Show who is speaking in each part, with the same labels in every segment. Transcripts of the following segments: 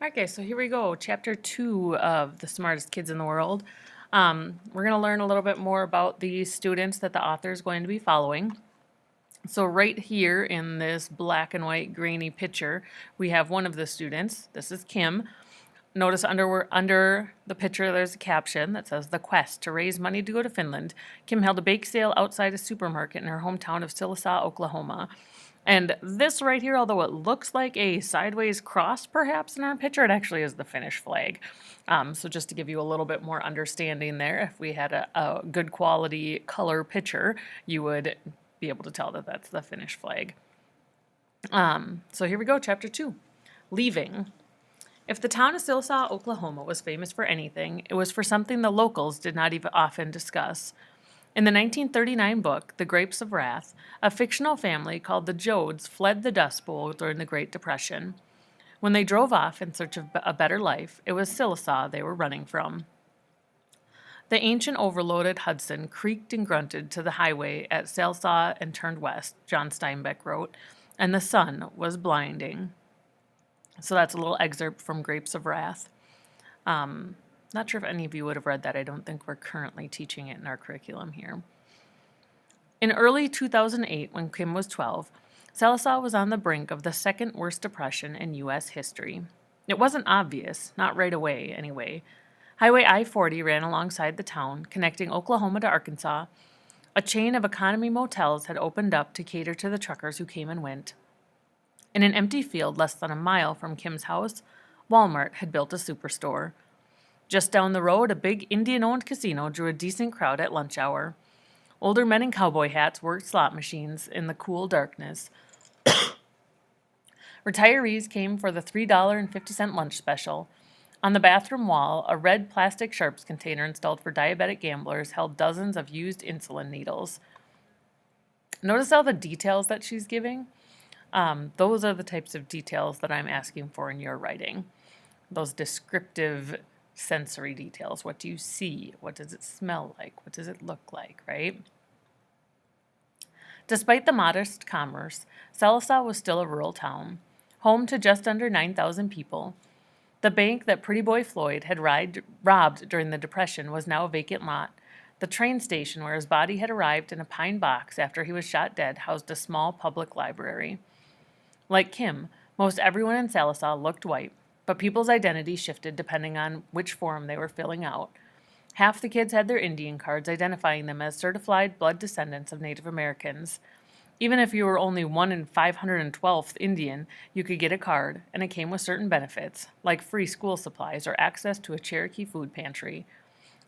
Speaker 1: Okay, so here we go. Chapter 2 of The Smartest Kids in the World. We're going to learn a little bit more about the students that the author is going to be following. So right here in this black and white grainy picture, we have one of the students. This is Kim. Notice under the picture there's a caption that says, "The quest to raise money to go to Finland." Kim held a bake sale outside a supermarket in her hometown of Sillasaw, Oklahoma. And this right here, although it looks like a sideways cross perhaps in our picture, it actually is the Finnish flag. So just to give you a little bit more understanding there, if we had a good quality color picture, you would be able to tell that that's the Finnish flag. So here we go, chapter 2, leaving. If the town of Sillasaw, Oklahoma was famous for anything, it was for something the locals did not even often discuss. In the 1939 book, The Grapes of Wrath, a fictional family called the Joads fled the Dust Bowl during the Great Depression. When they drove off in search of a better life, it was Sillasaw they were running from. The ancient overloaded Hudson creaked and grunted to the highway at Sillasaw and turned west, John Steinbeck wrote, and the sun was blinding. So that's a little excerpt from Grapes of Wrath. Not sure if any of you would have read that. I don't think we're currently teaching it in our curriculum here. In early 2008, when Kim was 12, Sillasaw was on the brink of the second worst depression in U.S. history. It wasn't obvious, not right away anyway. Highway I-40 ran alongside the town, connecting Oklahoma to Arkansas. A chain of economy motels had opened up to cater to the truckers who came and went. In an empty field less than a mile from Kim's house, Walmart had built a superstore. Just down the road, a big Indian-owned casino drew a decent crowd at lunch hour. Older men in cowboy hats worked slot machines in the cool darkness. Retirees came for the $3.50 lunch special. On the bathroom wall, a red plastic sharps container installed for diabetic gamblers held dozens of used insulin needles. Notice all the details that she's giving? Those are the types of details that I'm asking for in your writing. Those descriptive sensory details. What do you see? What does it smell like? What does it look like, right? Despite the modest commerce, Sillasaw was still a rural town, home to just under 9,000 people. The bank that Pretty Boy Floyd had robbed during the Depression was now a vacant lot. The train station where his body had arrived in a pine box after he was shot dead housed a small public library. Like Kim, most everyone in Sillasaw looked white, but people's identity shifted depending on which form they were filling out. Half the kids had their Indian cards identifying them as certified blood descendants of Native Americans. Even if you were only 1 in 512th Indian, you could get a card, and it came with certain benefits, like free school supplies or access to a Cherokee food pantry.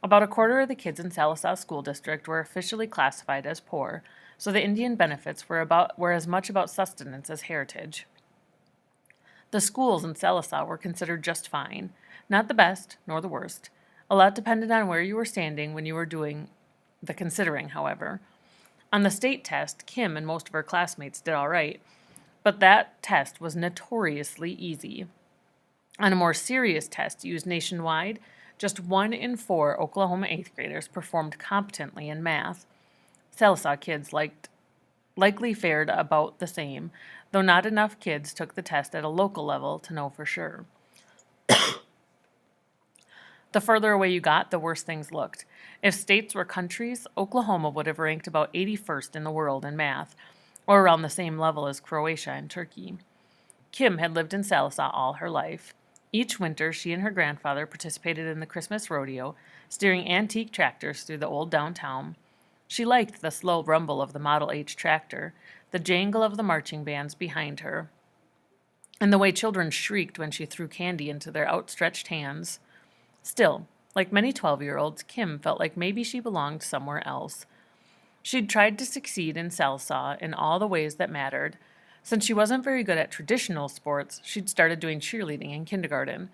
Speaker 1: About a quarter of the kids in Sillasaw School District were officially classified as poor, so the Indian benefits were as much about sustenance as heritage. The schools in Sillasaw were considered just fine, not the best nor the worst. A lot depended on where you were standing when you were doing the considering, however. On the state test, Kim and most of her classmates did all right, but that test was notoriously easy. On a more serious test used nationwide, just 1 in 4 Oklahoma 8th graders performed competently in math. Sillasaw kids likely fared about the same, though not enough kids took the test at a local level to know for sure. The further away you got, the worse things looked. If states were countries, Oklahoma would have ranked about 81st in the world in math, or around the same level as Croatia and Turkey. Kim had lived in Sillasaw all her life. Each winter, she and her grandfather participated in the Christmas rodeo, steering antique tractors through the old downtown. She liked the slow rumble of the Model H tractor, the jangle of the marching bands behind her, and the way children shrieked when she threw candy into their outstretched hands. Still, like many 12-year-olds, Kim felt like maybe she belonged somewhere else. She'd tried to succeed in Sillasaw in all the ways that mattered. Since she wasn't very good at traditional sports, she'd started doing cheerleading in kindergarten.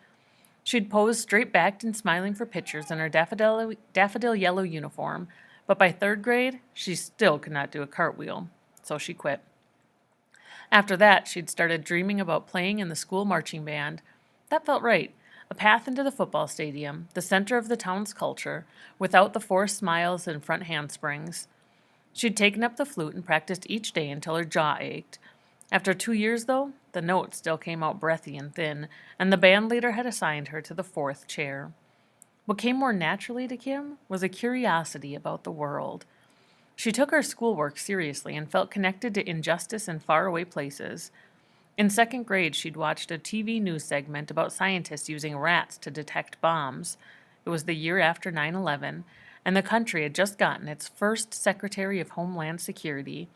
Speaker 1: She'd posed straight-backed and smiling for pictures in her daffodil yellow uniform, but by 3rd grade, she still could not do a cartwheel, so she quit. After that, she'd started dreaming about playing in the school marching band. That felt right. A path into the football stadium, the center of the town's culture, without the forced smiles and front handsprings. She'd taken up the flute and practiced each day until her jaw ached. After 2 years, though, The note still came out breathy and thin, and the band leader had assigned her to the fourth chair. What came more naturally to Kim was a curiosity about the world. She took her schoolwork seriously and felt connected to injustice in faraway places. In second grade, she'd watched a TV news segment about scientists using rats to detect bombs. It was the year after 9/11, and the country had just gotten its first Secretary of Homeland Security.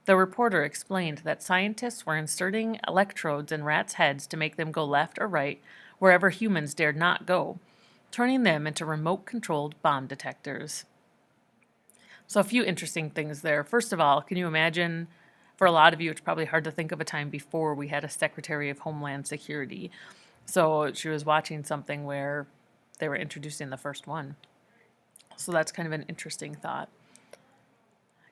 Speaker 1: The reporter explained that scientists were inserting electrodes in rats' heads to make them go left or right wherever humans dared not go, turning them into remote-controlled bomb detectors. So a few interesting things there. First of all, can you imagine, for a lot of you, it's probably hard to think of a time before we had a Secretary of Homeland Security. So she was watching something where they were introducing the first one. So that's kind of an interesting thought.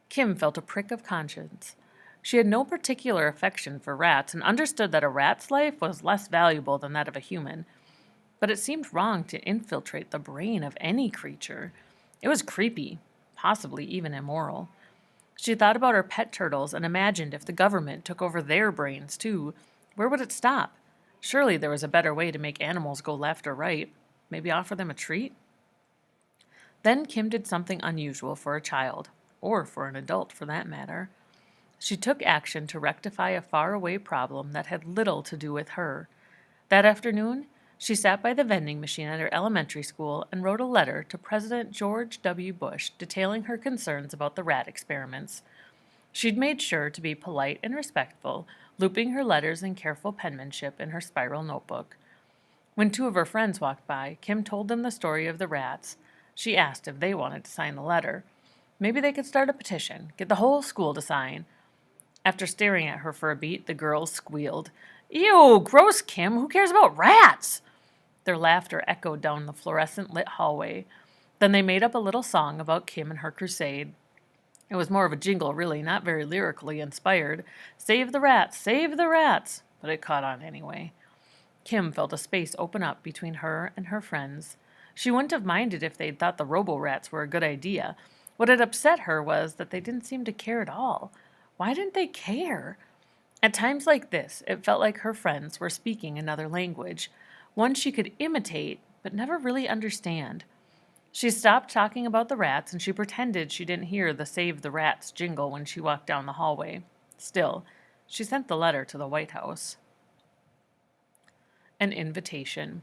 Speaker 1: Kim felt a prick of conscience. She had no particular affection for rats and understood that a rat's life was less valuable than that of a human. But it seemed wrong to infiltrate the brain of any creature. It was creepy, possibly even immoral. She thought about her pet turtles and imagined if the government took over their brains too, where would it stop? Surely there was a better way to make animals go left or right. Maybe offer them a treat? Then Kim did something unusual for a child, or for an adult for that matter. She took action to rectify a faraway problem that had little to do with her. That afternoon, she sat by the vending machine at her elementary school and wrote a letter to President George W. Bush detailing her concerns about the rat experiments. She'd made sure to be polite and respectful, looping her letters in careful penmanship in her spiral notebook. When two of her friends walked by, Kim told them the story of the rats. She asked if they wanted to sign the letter. Maybe they could start a petition, get the whole school to sign. After staring at her for a beat, the girls squealed. "Ew, gross, Kim, who cares about rats?" Their laughter echoed down the fluorescent-lit hallway. Then they made up a little song about Kim and her crusade. It was more of a jingle, really, not very lyrically inspired. Save the rats, save the rats! But it caught on anyway. Kim felt a space open up between her and her friends. She wouldn't have minded if they'd thought the robo-rats were a good idea. What had upset her was that they didn't seem to care at all. Why didn't they care? At times like this, it felt like her friends were speaking another language, one she could imitate but never really understand. She stopped talking about the rats and she pretended she didn't hear the Save the Rats jingle when she walked down the hallway. Still, she sent the letter to the White House. An invitation.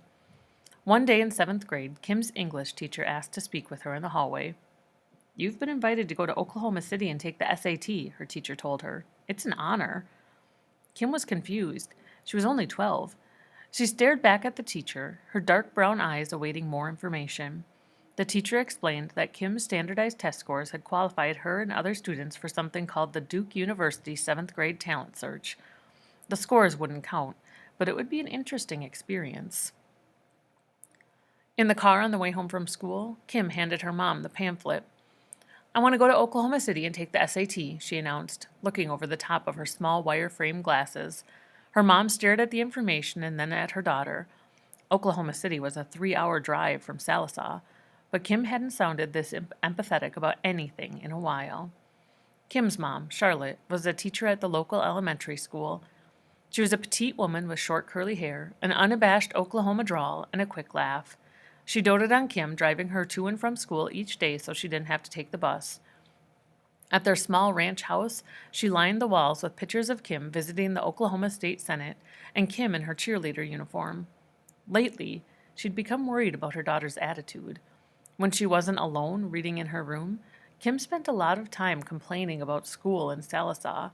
Speaker 1: One day in 7th grade, Kim's English teacher asked to speak with her in the hallway. "You've been invited to go to Oklahoma City and take the SAT," her teacher told her. "It's an honor." Kim was confused. She was only 12. She stared back at the teacher, her dark brown eyes awaiting more information. The teacher explained that Kim's standardized test scores had qualified her and other students for something called the Duke University 7th grade talent search. The scores wouldn't count, but it would be an interesting experience. In the car on the way home from school, Kim handed her mom the pamphlet. "I want to go to Oklahoma City and take the SAT," she announced, looking over the top of her small wire-frame glasses. Her mom stared at the information and then at her daughter. Oklahoma City was a 3-hour drive from Sallisaw, but Kim hadn't sounded this empathetic about anything in a while. Kim's mom, Charlotte, was a teacher at the local elementary school. She was a petite woman with short curly hair, an unabashed Oklahoma drawl, and a quick laugh. She doted on Kim, driving her to and from school each day so she didn't have to take the bus. At their small ranch house, she lined the walls with pictures of Kim visiting the Oklahoma State Senate and Kim in her cheerleader uniform. Lately, she'd become worried about her daughter's attitude. When she wasn't alone reading in her room, Kim spent a lot of time complaining about school in Sallisaw.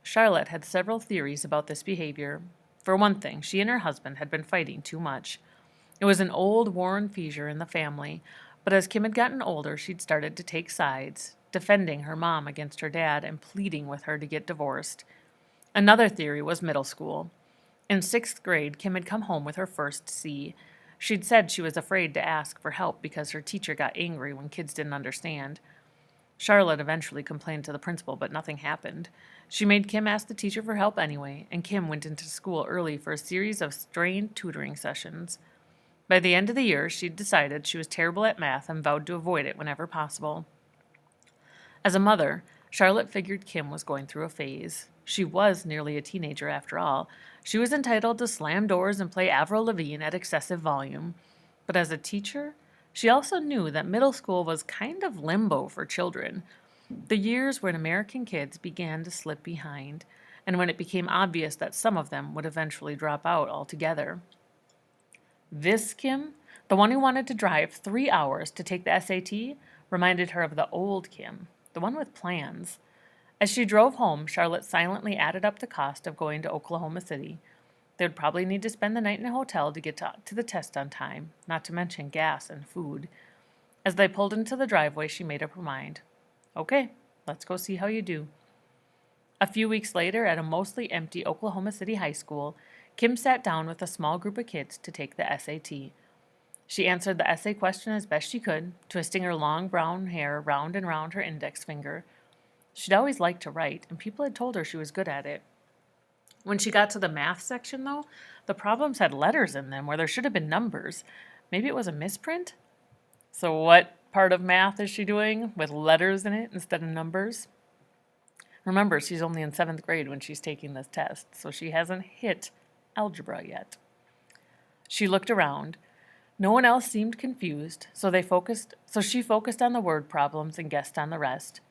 Speaker 1: Charlotte had several theories about this behavior. For one thing, she and her husband had been fighting too much. It was an old, worn feature in the family, but as Kim had gotten older, she'd started to take sides, defending her mom against her dad and pleading with her to get divorced. Another theory was middle school. In 6th grade, Kim had come home with her first C. She'd said she was afraid to ask for help because her teacher got angry when kids didn't understand. Charlotte eventually complained to the principal, but nothing happened. She made Kim ask the teacher for help anyway, and Kim went into school early for a series of strained tutoring sessions. By the end of the year, she'd decided she was terrible at math and vowed to avoid it whenever possible. As a mother, Charlotte figured Kim was going through a phase. She was nearly a teenager after all. She was entitled to slam doors and play Avril Lavigne at excessive volume. But as a teacher, she also knew that middle school was kind of limbo for children. The years when American kids began to slip behind, and when it became obvious that some of them would eventually drop out altogether. This Kim, the one who wanted to drive 3 hours to take the SAT, reminded her of the old Kim, the one with plans. As she drove home, Charlotte silently added up the cost of going to Oklahoma City. They would probably need to spend the night in a hotel to get to the test on time, not to mention gas and food. As they pulled into the driveway, she made up her mind. Okay, let's go see how you do. A few weeks later, at a mostly empty Oklahoma City high school, Kim sat down with a small group of kids to take the SAT. She answered the essay question as best she could, twisting her long brown hair round and round her index finger. She'd always liked to write, and people had told her she was good at it. When she got to the math section, though, the problems had letters in them where there should have been numbers. Maybe it was a misprint? So what part of math is she doing with letters in it instead of numbers? Remember, she's only in 7th grade when she's taking this test, so she hasn't hit algebra yet. She looked around. No one else seemed confused, so she focused on the word problems and guessed on the rest.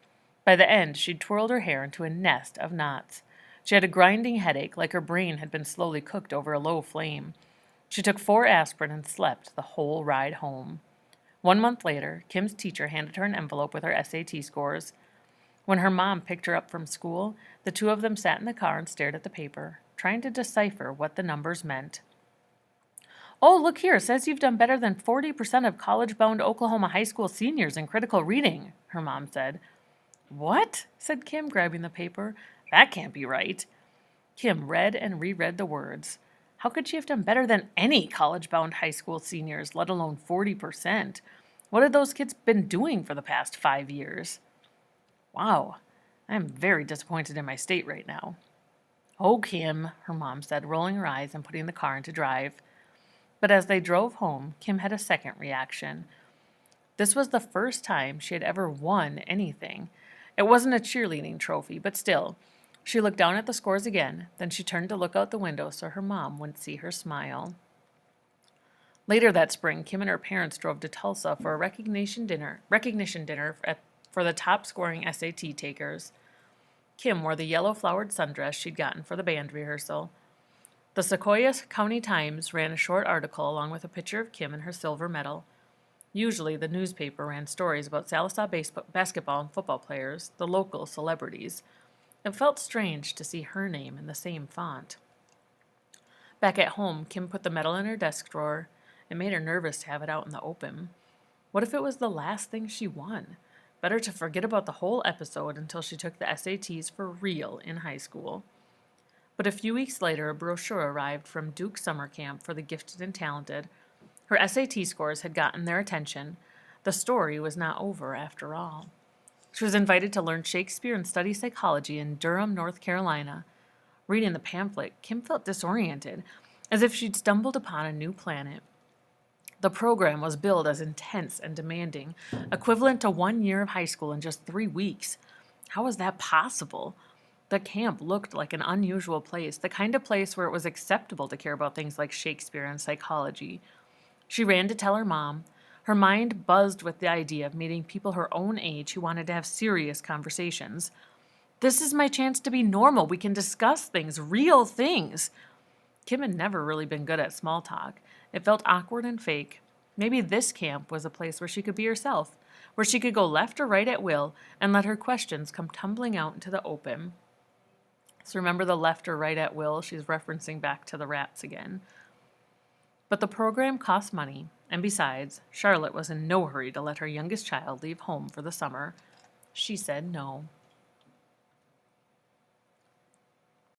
Speaker 1: By the end, she'd twirled her hair into a nest of knots. She had a grinding headache, like her brain had been slowly cooked over a low flame. She took 4 aspirin and slept the whole ride home. 1 month later, Kim's teacher handed her an envelope with her SAT scores. When her mom picked her up from school, the two of them sat in the car and stared at the paper, trying to decipher what the numbers meant. Oh, look here, it says you've done better than 40% of college-bound Oklahoma high school seniors in critical reading, her mom said. What? Said Kim, grabbing the paper. That can't be right. Kim read and reread the words. How could she have done better than any college-bound high school seniors, let alone 40%? What had those kids been doing for the past 5 years? Wow, I am very disappointed in my state right now. Oh, Kim, her mom said, rolling her eyes and putting the car into drive. But as they drove home, Kim had a second reaction. This was the first time she had ever won anything. It wasn't a cheerleading trophy, but still. She looked down at the scores again, then she turned to look out the window so her mom wouldn't see her smile. Later that spring, Kim and her parents drove to Tulsa for a recognition dinner for the top-scoring SAT takers. Kim wore the yellow-flowered sundress she'd gotten for the band rehearsal. The Sequoia County Times ran a short article along with a picture of Kim and her silver medal. Usually, the newspaper ran stories about Sallisaw basketball and football players, the local celebrities. It felt strange to see her name in the same font. Back at home, Kim put the medal in her desk drawer. It made her nervous to have it out in the open. What if it was the last thing she won? Better to forget about the whole episode until she took the SATs for real in high school. But a few weeks later, a brochure arrived from Duke Summer Camp for the Gifted and Talented. Her SAT scores had gotten their attention. The story was not over after all. She was invited to learn Shakespeare and study psychology in Durham, North Carolina. Reading the pamphlet, Kim felt disoriented, as if she'd stumbled upon a new planet. The program was billed as intense and demanding, equivalent to 1 year of high school in just 3 weeks. How was that possible? The camp looked like an unusual place, the kind of place where it was acceptable to care about things like Shakespeare and psychology. She ran to tell her mom. Her mind buzzed with the idea of meeting people her own age who wanted to have serious conversations. This is my chance to be normal. We can discuss things, real things. Kim had never really been good at small talk. It felt awkward and fake. Maybe this camp was a place where she could be herself, where she could go left or right at will and let her questions come tumbling out into the open. So remember the left or right at will? She's referencing back to the rats again. But the program cost money, and besides, Charlotte was in no hurry to let her youngest child leave home for the summer. She said no.